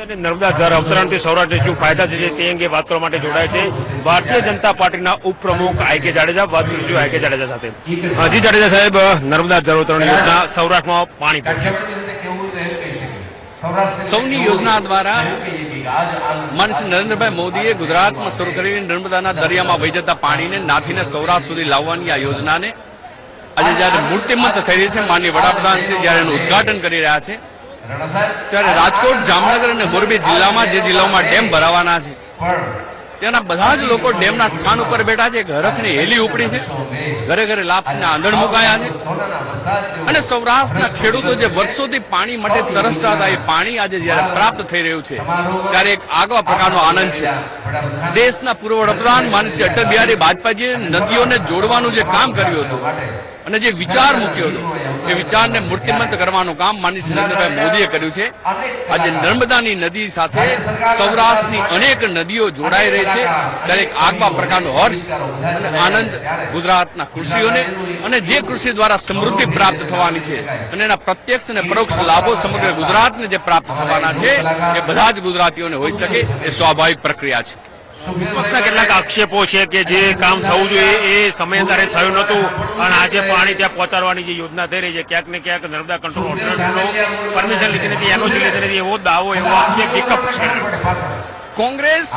અને નર્મદા જળ અવતરણથી સૌરાષ્ટ્રને શું ફાયદા છે તે અંગે વાત કરવા માટે જોડાય છે ભારતીય જનતા પાર્ટીના ઉપપ્રમુખ આઈ.કે. જાડેજા. વાત કરીશું આઈ.કે. જાડેજા સાથે. જી જાડેજા સાહેબ, નર્મદા જળ અવતરણ યોજના સૌરાષ્ટ્રમાં પાણી સૌની યોજના દ્વારા માનનીય શ્રી નરેન્દ્રભાઈ મોદીએ ગુજરાતમાં શરૂ કરેલી નર્મદાના દરિયામાં વહી જતા પાણીને નાથીને સૌરાષ્ટ્ર સુધી લાવવાની આ યોજનાને આજે જયારે મૂર્તિમંત થઈ રહી છે, માનનીય વડાપ્રધાન શ્રી જયારે એનું ઉદઘાટન કરી રહ્યા છે ત્યારે રાજકોટ, જામનગર અને મોરબી જિલ્લામાં જે જિલ્લાઓમાં ડેમ ભરાવાના છે ત્યાંના બધા જ લોકો ડેમના સ્થાન ઉપર બેઠા છે. હરખની હેલી ઉપડી છે, ઘરે ઘરે લાપસીના આંધણ મુકાયા છે અને સૌરાષ્ટ્રના ખેડૂતો જે વર્ષોથી પાણી માટે તરસતા હતા એ પાણી આજે જયારે પ્રાપ્ત થઈ રહ્યું છે ત્યારે એક આગવા પ્રકારનો આનંદ છે. દેશના પૂર્વ વડાપ્રધાન માનનીય શ્રી અટલ બિહારી વાજપેયીએ નદીઓને જોડવાનું જે કામ કર્યું હતું અને જે વિચાર મૂક્યો હતો એ વિચારને મૂર્તિમંત કરવાનું કામ માનનીય શ્રી નરેન્દ્રભાઈ મોદીએ કર્યું છે. આજે નર્મદાની નદી સાથે સૌરાષ્ટ્રની અનેક નદીઓ જોડાઈ રહી છે ત્યારે એક આગવા પ્રકારનો હર્ષ અને આનંદ ગુજરાતના કૃષિઓને અને જે કૃષિ દ્વારા સમૃદ્ધિ પ્રાપ્ત થવાની છે અને એના પ્રત્યક્ષ અને પરોક્ષ લાભો સમગ્ર ગુજરાતને જે પ્રાપ્ત થવાના છે એ બધા જ ગુજરાતીઓને હોઈ શકે એ સ્વાભાવિક પ્રક્રિયા છે. વિપક્ષના કેટલાક આક્ષેપો છે કે જે કામ થવું જોઈએ એ સમયાંતરે થયું નહોતું અને આજે પાણી ત્યાં પહોંચાડવાની જે યોજના થઈ રહી છે ક્યાંક ને ક્યાંક નર્મદા કંટ્રોલ ઓથોરિટીનો પરમિશન લીધી નથી, એનઓસી લીધી નથી, એવો દાવો, એવો આક્ષેપ વિપક્ષ છે. કોંગ્રેસ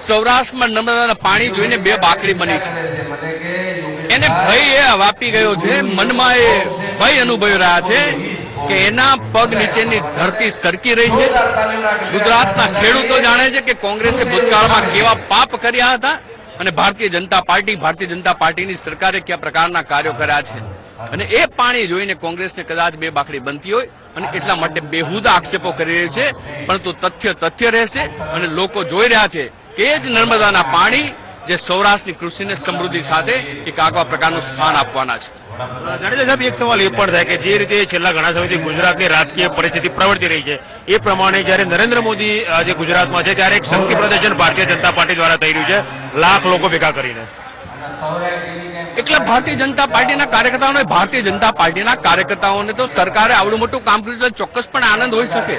સૌરાષ્ટ્રમાં નર્મદાના પાણી જોઈને બે બાકડી બની છે. એને ભય એ વાપી ગયો છે, મનમાં એ ભય અનુભવી રહ્યા છે કે એના પગ નીચેની ધરતી સરકી રહી છે. ગુજરાતના ખેડૂતો જાણે છે કે કોંગ્રેસે ભૂતકાળમાં કેવા પાપ કર્યા હતા અને ભારતીય જનતા પાર્ટીની સરકારે કયા પ્રકારના કાર્યો કર્યા છે અને એ પાણી જોઈને કોંગ્રેસને કદાચ બે બાકડી બનતી હોય અને એટલા માટે બેહુદા આક્ષેપો કરી રહ્યું છે. પરંતુ તથ્ય રહેશે અને લોકો જોઈ રહ્યા છે કે એ જ નર્મદાના પાણી જે સૌરાષ્ટ્રની કૃષિને સમૃદ્ધિ સાથે એક આગવા પ્રકારનું સ્થાન આપવાના છે. જાડેજા સાહેબ, એક સવાલ એ પણ થાય કે જે રીતે છેલ્લા ઘણા સમયથી ગુજરાતની રાજકીય પરિસ્થિતિ પ્રવર્તી રહી છે એ પ્રમાણે જયારે નરેન્દ્ર મોદી આજે ગુજરાતમાં છે ત્યારે એક શક્તિ પ્રદર્શન ભારતીય જનતા પાર્ટી દ્વારા થઈ રહ્યું છે, લાખ લોકો ભેગા કરીને. એટલે ભારતીય જનતા પાર્ટીના કાર્યકર્તાઓને તો સરકારે આવડું મોટું કામ કર્યું એટલે ચોક્કસપણે આનંદ હોઈ શકે.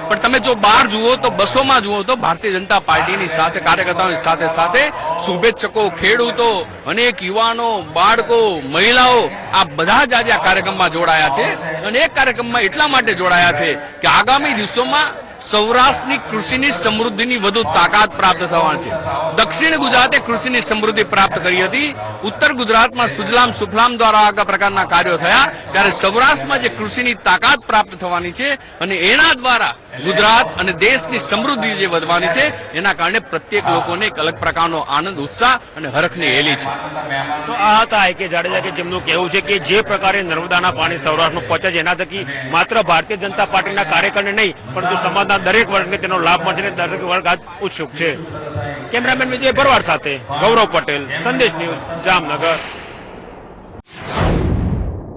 પણ તમે જો બહાર જુઓ તો બસોમાં જુઓ તો ભારતીય જનતા પાર્ટીની સાથે કાર્યકર્તાઓની સાથે સાથે શુભેચ્છકો, ખેડૂતો, અનેક યુવાનો, બાળકો, મહિલાઓ આ બધા જ આજે આ કાર્યક્રમમાં જોડાયા છે અને એ કાર્યક્રમમાં એટલા માટે જોડાયા છે કે આગામી દિવસોમાં સૌરાષ્ટ્રની કૃષિની સમૃદ્ધિની વધુ તાકાત પ્રાપ્ત થવાની છે. દક્ષિણ ગુજરાતે કૃષિની સમૃદ્ધિ પ્રાપ્ત કરી હતી, ઉત્તર ગુજરાતમાં સુજલામ સુફલામ દ્વારા આ પ્રકારના કાર્યો થયા ત્યારે સૌરાષ્ટ્રમાં જે કૃષિની તાકાત પ્રાપ્ત થવાની છે અને એના દ્વારા ગુજરાત અને દેશની સમૃદ્ધિ જે વધવાની છે એના કારણે પ્રત્યેક લોકોને એક અલગ પ્રકારનો આનંદ, ઉત્સાહ અને હરખની હેલી છે. તો આ હતા આઈ.કે. જાડેજા કે જેમનું કહેવું છે કે જે પ્રકારે નર્મદાના પાણી સૌરાષ્ટ્રમાં પહોંચે છે એના થકી માત્ર ભારતીય જનતા પાર્ટીના કાર્યકરને નહીં પરંતુ સમાજના દરેક વર્ગને તેનો લાભ મળશે અને દરેક વર્ગ આજ ઉત્સુક છે. કેમેરામેન વિજય ભરવાડ સાથે ગૌરવ પટેલ, સંદેશ ન્યૂઝ, જામનગર.